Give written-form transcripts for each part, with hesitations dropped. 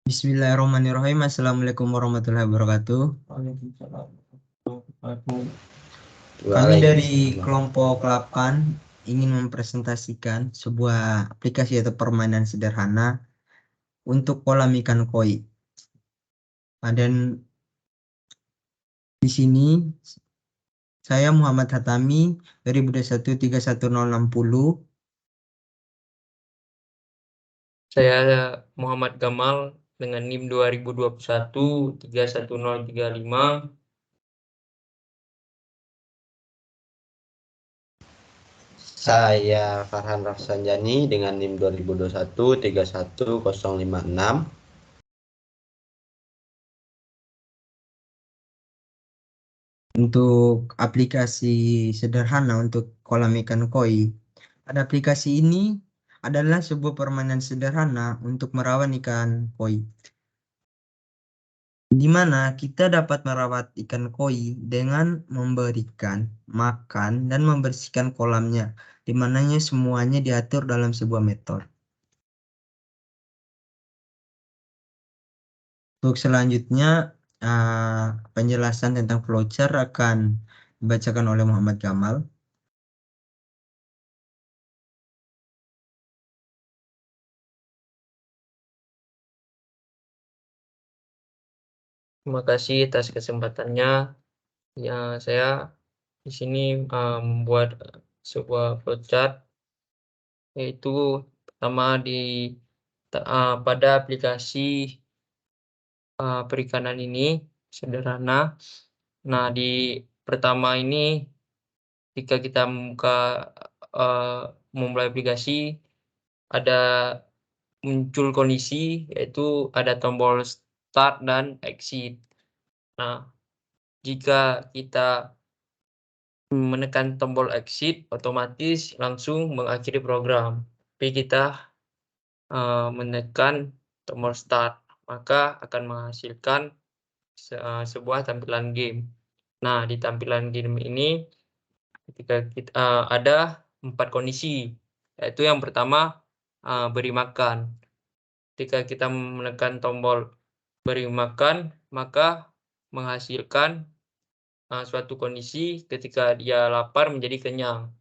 Bismillahirrahmanirrahim. Assalamualaikum warahmatullahi wabarakatuh. Kami dari kelompok 8 ingin mempresentasikan sebuah aplikasi atau permainan sederhana untuk kolam ikan koi. Dan di sini saya Muhammad Hatami dari Buda 1313060. Saya Muhammad Gamal dengan NIM 2021-31035. Saya Farhan Rafsanjani dengan NIM 2021-31056. Untuk aplikasi sederhana untuk kolam ikan koi. Pada aplikasi ini adalah sebuah permainan sederhana untuk merawat ikan koi, di mana kita dapat merawat ikan koi dengan memberikan makan dan membersihkan kolamnya, di mananya semuanya diatur dalam sebuah metode. Untuk selanjutnya, penjelasan tentang flowchart akan dibacakan oleh Muhammad Gamal. Terima kasih atas kesempatannya. Ya, saya di sini membuat sebuah flowchart, yaitu pertama pada aplikasi perikanan ini sederhana. Nah, di pertama ini ketika kita memulai aplikasi, ada muncul kondisi yaitu ada tombol start dan exit. Nah, jika kita menekan tombol exit, otomatis langsung mengakhiri program. Tapi kita menekan tombol start, maka akan menghasilkan sebuah tampilan game. Nah, di tampilan game ini ketika kita ada 4 kondisi, yaitu yang pertama beri makan. Ketika kita menekan tombol beri makan, maka menghasilkan suatu kondisi ketika dia lapar menjadi kenyang.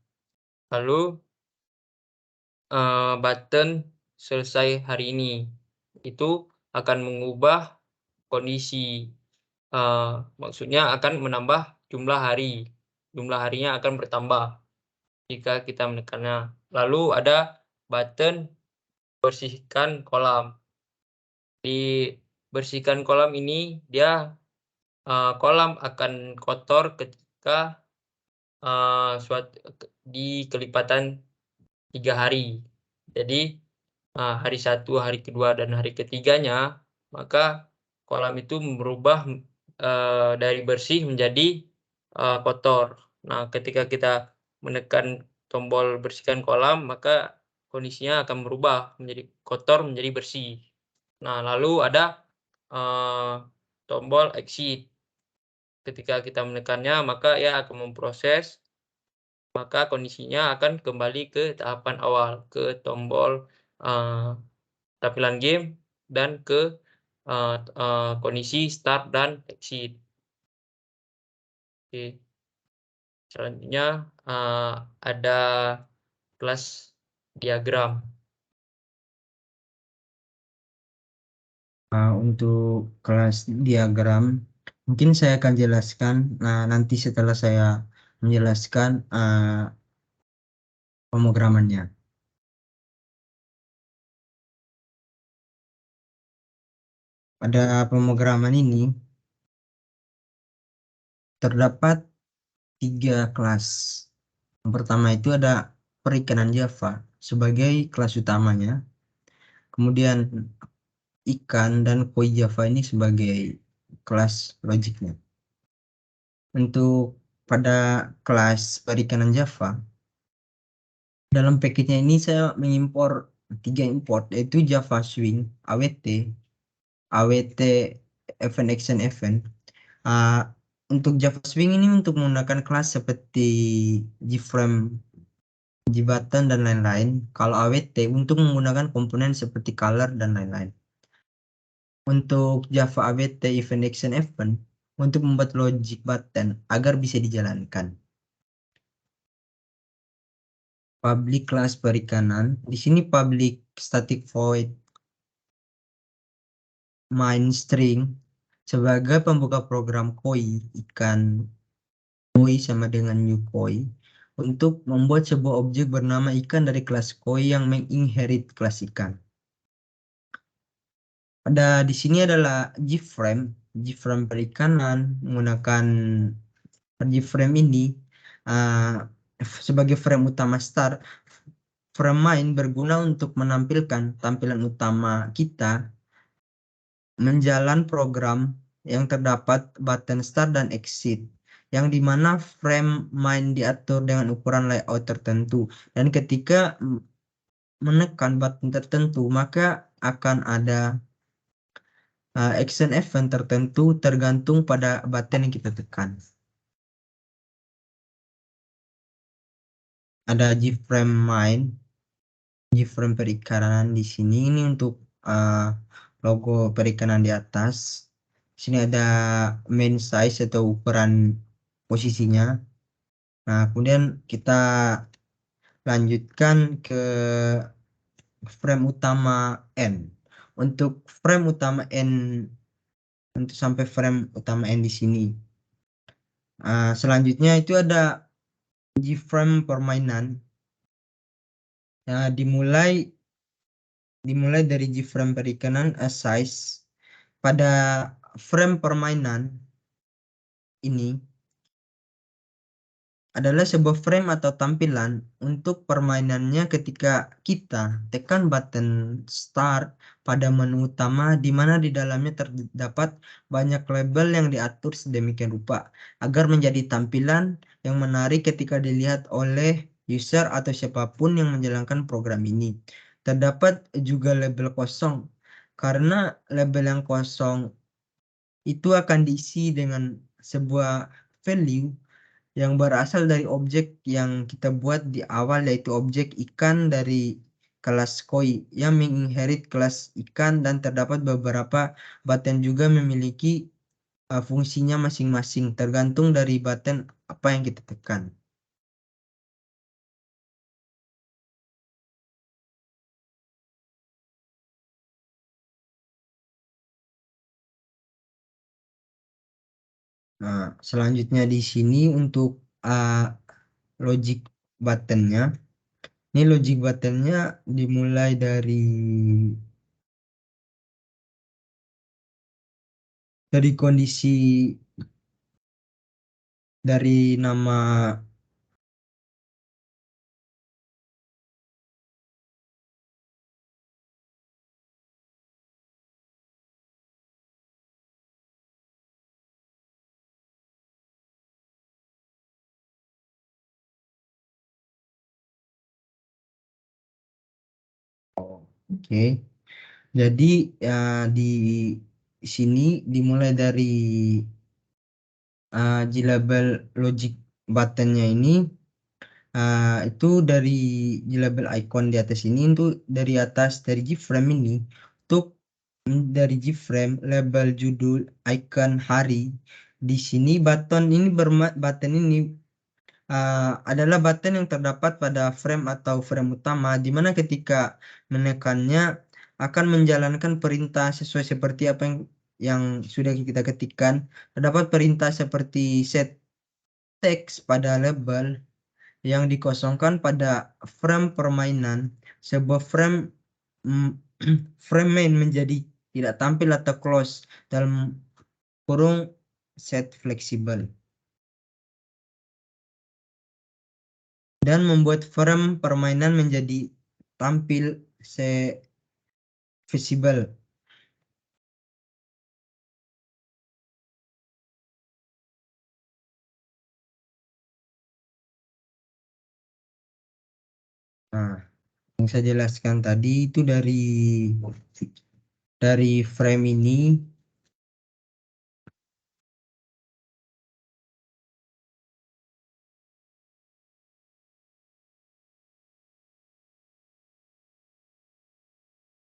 Lalu button selesai hari ini itu akan mengubah kondisi, maksudnya akan menambah jumlah hari. Jumlah harinya akan bertambah jika kita menekannya. Lalu ada button bersihkan kolam. Di bersihkan kolam ini dia kolam akan kotor ketika di kelipatan 3 hari. Jadi hari 1, hari kedua, dan hari ketiganya, maka kolam itu berubah dari bersih menjadi kotor. Nah, ketika kita menekan tombol bersihkan kolam, maka kondisinya akan berubah menjadi kotor menjadi bersih. Nah, lalu ada tombol exit. Ketika kita menekannya, maka ia akan memproses, maka kondisinya akan kembali ke tahapan awal, ke tombol tampilan game dan ke kondisi start dan exit. Oke. Selanjutnya ada kelas diagram. Untuk kelas diagram mungkin saya akan jelaskan nanti setelah saya menjelaskan pemrogramannya. Pada pemrograman ini terdapat 3 kelas. Yang pertama itu ada perikanan Java sebagai kelas utamanya. Kemudian ikan dan koi Java ini sebagai kelas logiknya. Untuk pada kelas perikanan Java, dalam package-nya ini saya mengimpor 3 import, yaitu Java Swing, AWT Event Action Event. Untuk Java Swing ini untuk menggunakan kelas seperti JFrame, JButton, dan lain-lain. Kalau AWT untuk menggunakan komponen seperti color dan lain-lain. untuk Java ABT Event Action Event untuk membuat logic button agar bisa dijalankan. Public class perikanan. Di sini public static void main string sebagai pembuka program koi ikan koi sama dengan new koi untuk membuat sebuah objek bernama ikan dari kelas koi yang menginherit kelas ikan. Di sini adalah Gframe perikanan menggunakan Gframe ini sebagai frame utama start. Frame main berguna untuk menampilkan tampilan utama kita menjalan program yang terdapat button start dan exit, yang dimana frame main diatur dengan ukuran layout tertentu, dan ketika menekan button tertentu maka akan ada action event tertentu tergantung pada button yang kita tekan. Ada Gframe main, Gframe perikanan di sini. Ini untuk logo perikanan di atas. Di sini ada main size atau ukuran posisinya. Nah, kemudian kita lanjutkan ke frame utama N. Untuk frame utama N, untuk sampai frame utama N di sini. Selanjutnya itu ada Gframe permainan. Dimulai dari Gframe perikanan size. Pada frame permainan ini adalah sebuah frame atau tampilan untuk permainannya ketika kita tekan button start pada menu utama, di mana di dalamnya terdapat banyak label yang diatur sedemikian rupa agar menjadi tampilan yang menarik ketika dilihat oleh user atau siapapun yang menjalankan program ini. Terdapat juga label kosong, karena label yang kosong itu akan diisi dengan sebuah value yang berasal dari objek yang kita buat di awal, yaitu objek ikan dari kelas koi yang menginherit kelas ikan, dan terdapat beberapa button juga memiliki fungsinya masing-masing tergantung dari button apa yang kita tekan. Nah, selanjutnya di sini untuk logic buttonnya. Ini logic buttonnya dimulai dari kondisi dari nama Oke. Jadi di sini dimulai dari G-label logic buttonnya ini itu dari G-label icon di atas ini, untuk dari atas dari Gframe ini, untuk dari Gframe label judul icon hari. Di sini button ini adalah button yang terdapat pada frame atau frame utama, di mana ketika menekannya akan menjalankan perintah sesuai seperti apa yang sudah kita ketikkan. Terdapat perintah seperti set text pada label yang dikosongkan pada frame permainan. Sebuah frame main menjadi tidak tampil atau close dalam kurung set fleksibel, dan membuat frame permainan menjadi tampil visible. Nah, yang saya jelaskan tadi itu dari frame ini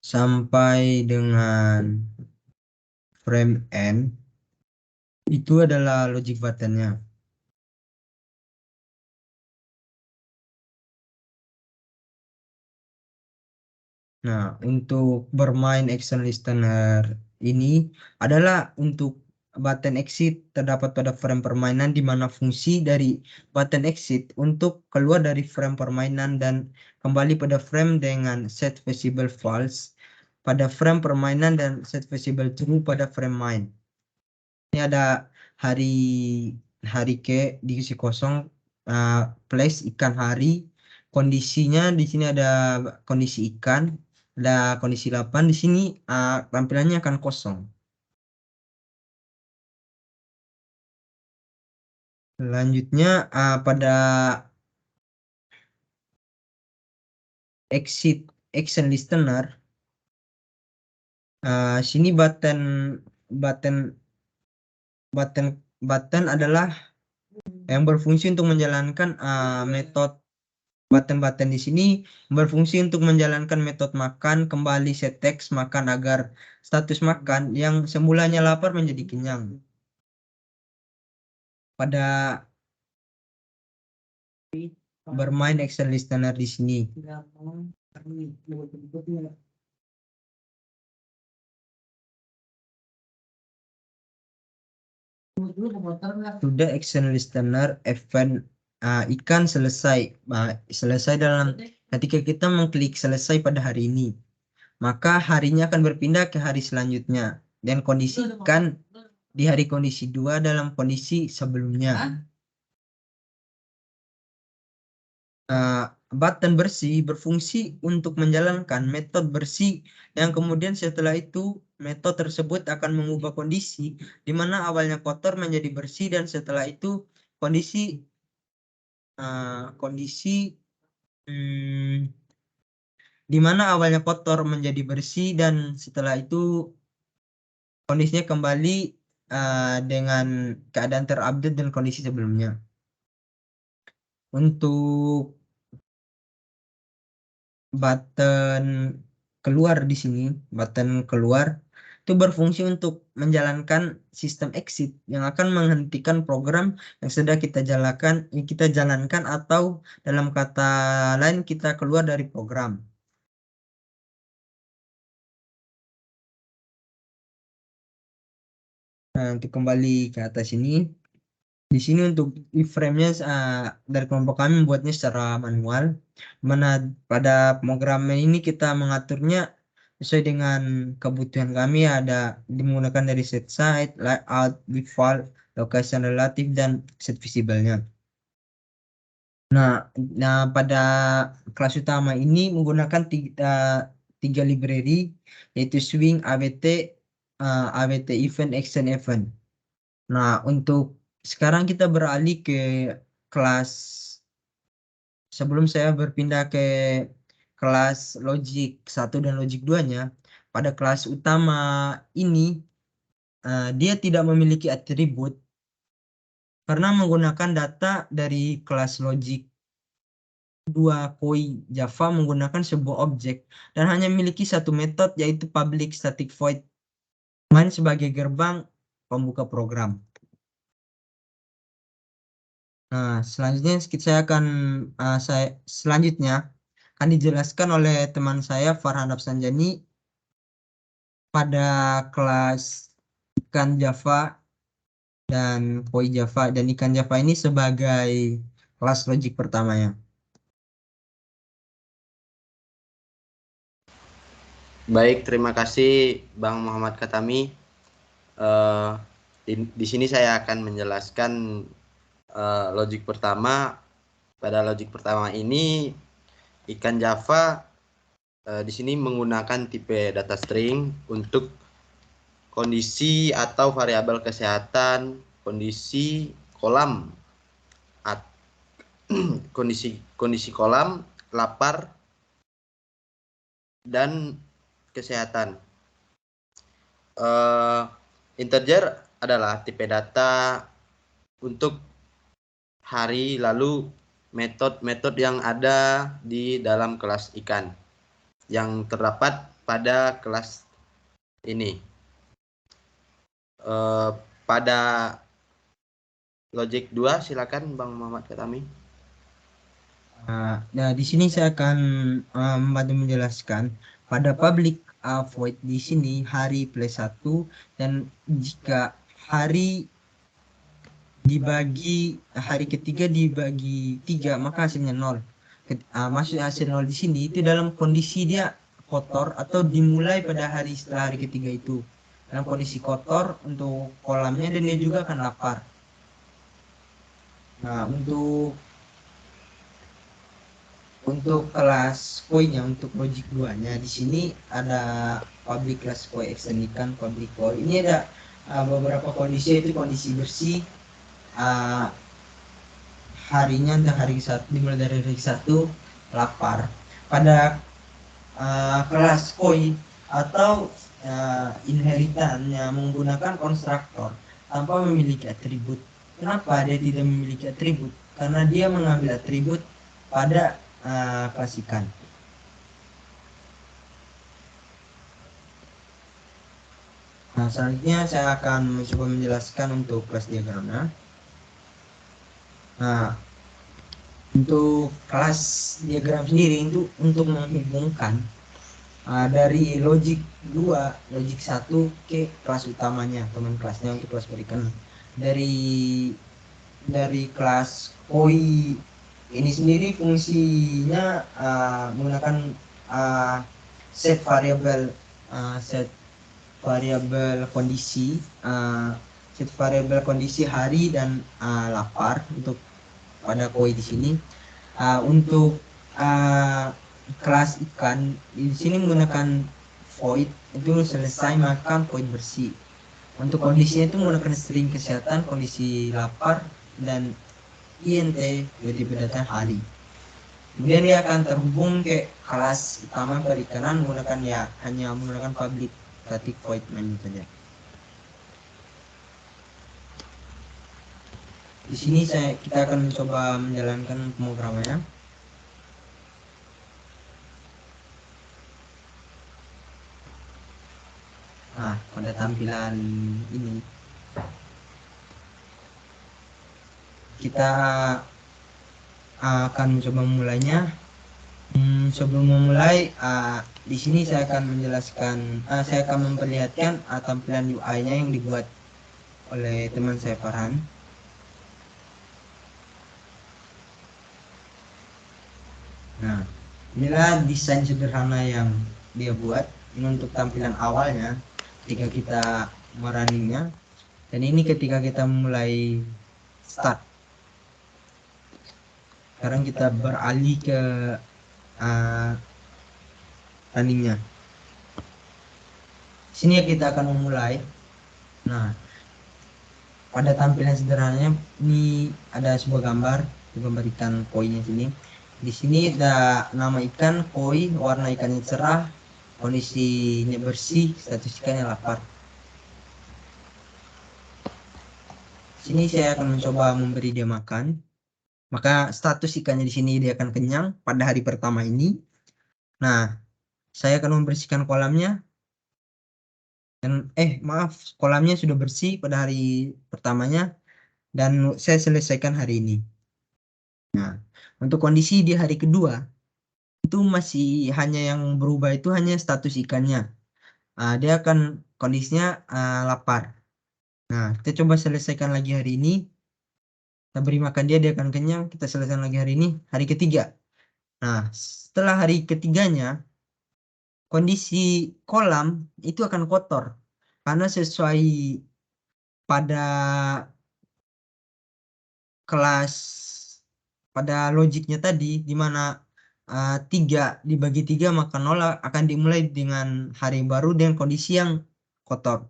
sampai dengan frame n itu adalah logic buttonnya. Nah, untuk bermain action listener ini adalah untuk button exit terdapat pada frame permainan di mana fungsi dari button exit untuk keluar dari frame permainan dan kembali pada frame dengan set visible false pada frame permainan dan set visible true pada frame main. Ini ada hari ke diisi kosong, place ikan hari. Kondisinya di sini ada kondisi ikan, ada kondisi 8 di sini, tampilannya akan kosong. Selanjutnya pada exit action listener, sini button adalah yang berfungsi untuk menjalankan metode button di sini berfungsi untuk menjalankan metode makan, kembali set text makan agar status makan yang semulanya lapar menjadi kenyang. Pada bermain action listener di sini. Sudah action listener event ikan selesai. Selesai dalam ketika kita mengklik selesai pada hari ini, maka harinya akan berpindah ke hari selanjutnya dan kondisi ikan di hari kondisi 2 dalam kondisi sebelumnya. Button bersih berfungsi untuk menjalankan metode bersih yang kemudian setelah itu metode tersebut akan mengubah kondisi di mana awalnya kotor menjadi bersih dan setelah itu kondisi di mana awalnya kotor menjadi bersih dan setelah itu kondisinya kembali dengan keadaan terupdate dan kondisi sebelumnya. Untuk button keluar di sini, button keluar itu berfungsi untuk menjalankan sistem exit yang akan menghentikan program yang sedang kita jalankan atau dalam kata lain kita keluar dari program. Nah, untuk kembali ke atas ini, di sini untuk iframe-nya dari kelompok kami membuatnya secara manual. Mana pada pemrograman ini kita mengaturnya sesuai dengan kebutuhan kami, ada dimenggunakan dari set site, layout, default, location relative, dan set visible-nya. Nah, pada kelas utama ini menggunakan tiga library, yaitu swing, AWT, AWT event, action event. Nah, untuk sekarang kita beralih ke kelas, sebelum saya berpindah ke kelas logic 1 dan logic 2-nya, pada kelas utama ini dia tidak memiliki atribut karena menggunakan data dari kelas logic 2 koi Java menggunakan sebuah objek dan hanya memiliki satu metode yaitu public static void main sebagai gerbang pembuka program. Nah, selanjutnya akan dijelaskan oleh teman saya Farhan Afsanjani pada kelas ikan Java dan koi Java, dan ikan Java ini sebagai kelas logic pertamanya. Baik, terima kasih Bang Muhammad Katami. Di sini saya akan menjelaskan logic pertama. Pada logic pertama ini ikan Java di sini menggunakan tipe data string untuk kondisi atau variabel kesehatan, kondisi kolam, kondisi kolam, lapar, dan kesehatan. Integer adalah tipe data untuk hari, lalu metode yang ada di dalam kelas ikan yang terdapat pada kelas ini. pada logic 2 silakan Bang Muhammad Katami. Nah, di sini saya akan membantu menjelaskan pada public void di sini hari plus 1, dan jika hari dibagi hari ketiga dibagi 3 maka hasilnya 0. Maksud hasil 0 di sini itu dalam kondisi dia kotor atau dimulai pada hari setelah hari ketiga itu. Dalam kondisi kotor untuk kolamnya, dan dia juga akan lapar. Nah, untuk kelas poinnya, untuk logic 2-nya di sini ada public class point extendikan public void. Ini ada beberapa kondisi, yaitu kondisi bersih, harinya untuk hari satu, dimulai dari hari 1, lapar. Pada kelas koi atau inheritannya menggunakan konstruktor tanpa memiliki atribut. Kenapa dia tidak memiliki atribut? Karena dia mengambil atribut pada kelas ikan. Nah, selanjutnya saya akan mencoba menjelaskan untuk kelas diagramnya. Nah, untuk kelas diagram sendiri itu untuk menghubungkan dari logic 2, logic 1 ke kelas utamanya, teman kelasnya untuk kelas perikanan. Dari kelas koi ini sendiri fungsinya menggunakan set variabel kondisi, hari dan lapar untuk pada koi di sini. Untuk kelas ikan di sini menggunakan void itu selesai makan void bersih. Untuk kondisinya itu menggunakan string kesehatan, kondisi lapar, dan int berarti berdasarkan hari. Kemudian dia akan terhubung ke kelas utama perikanan menggunakan hanya menggunakan public static void main saja. Di sini kita akan mencoba menjalankan pemrogramannya. Nah, pada tampilan ini kita akan mencoba memulainya. Sebelum memulai, di sini saya akan menjelaskan, saya akan memperlihatkan tampilan UI-nya yang dibuat oleh teman saya Farhan. Nah, inilah desain sederhana yang dia buat. Ini untuk tampilan awalnya ketika kita merunningnya, dan ini ketika kita mulai start. Sekarang kita beralih ke runningnya. Sini kita akan memulai. Nah, pada tampilan sederhananya ini ada sebuah gambar ikan koinya sini. Di sini ada nama ikan koi, warna ikannya cerah, kondisinya bersih, status ikannya lapar. Sini saya akan mencoba memberi dia makan. Maka status ikannya di sini dia akan kenyang pada hari pertama ini. Nah, saya akan membersihkan kolamnya. Dan maaf, kolamnya sudah bersih pada hari pertamanya dan saya selesaikan hari ini. Nah, untuk kondisi di hari kedua itu masih hanya yang berubah itu hanya status ikannya. Dia akan kondisinya lapar. Nah, kita coba selesaikan lagi hari ini. Kita beri makan dia akan kenyang. Kita selesaikan lagi hari ini, hari ketiga. Nah, setelah hari ketiganya, kondisi kolam itu akan kotor. Karena sesuai pada kelas, pada logiknya tadi, di mana 3 dibagi 3 maka 0 akan dimulai dengan hari baru dengan kondisi yang kotor.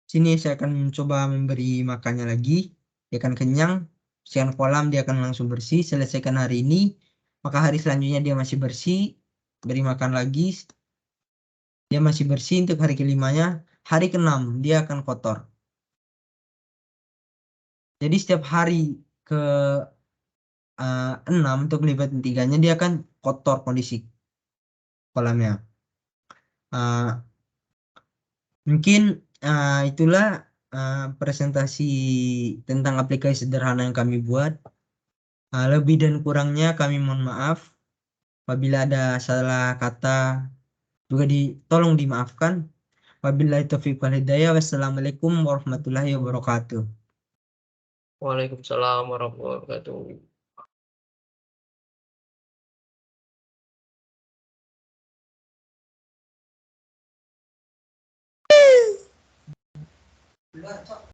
Sini saya akan mencoba memberi makannya lagi. Dia akan kenyang. Sekian kolam dia akan langsung bersih. Selesaikan hari ini. Maka hari selanjutnya dia masih bersih. Beri makan lagi. Dia masih bersih untuk hari kelimanya. Hari ke-6 dia akan kotor. Jadi setiap hari ke 6 untuk kelipatan 3-nya dia akan kotor kondisi kolamnya. Mungkin itulah presentasi tentang aplikasi sederhana yang kami buat. Lebih dan kurangnya kami mohon maaf. Apabila ada salah kata juga tolong dimaafkan. Wabillahi taufiq wal hidayah. Wassalamualaikum warahmatullahi wabarakatuh. Waalaikumsalam warahmatullahi wabarakatuh.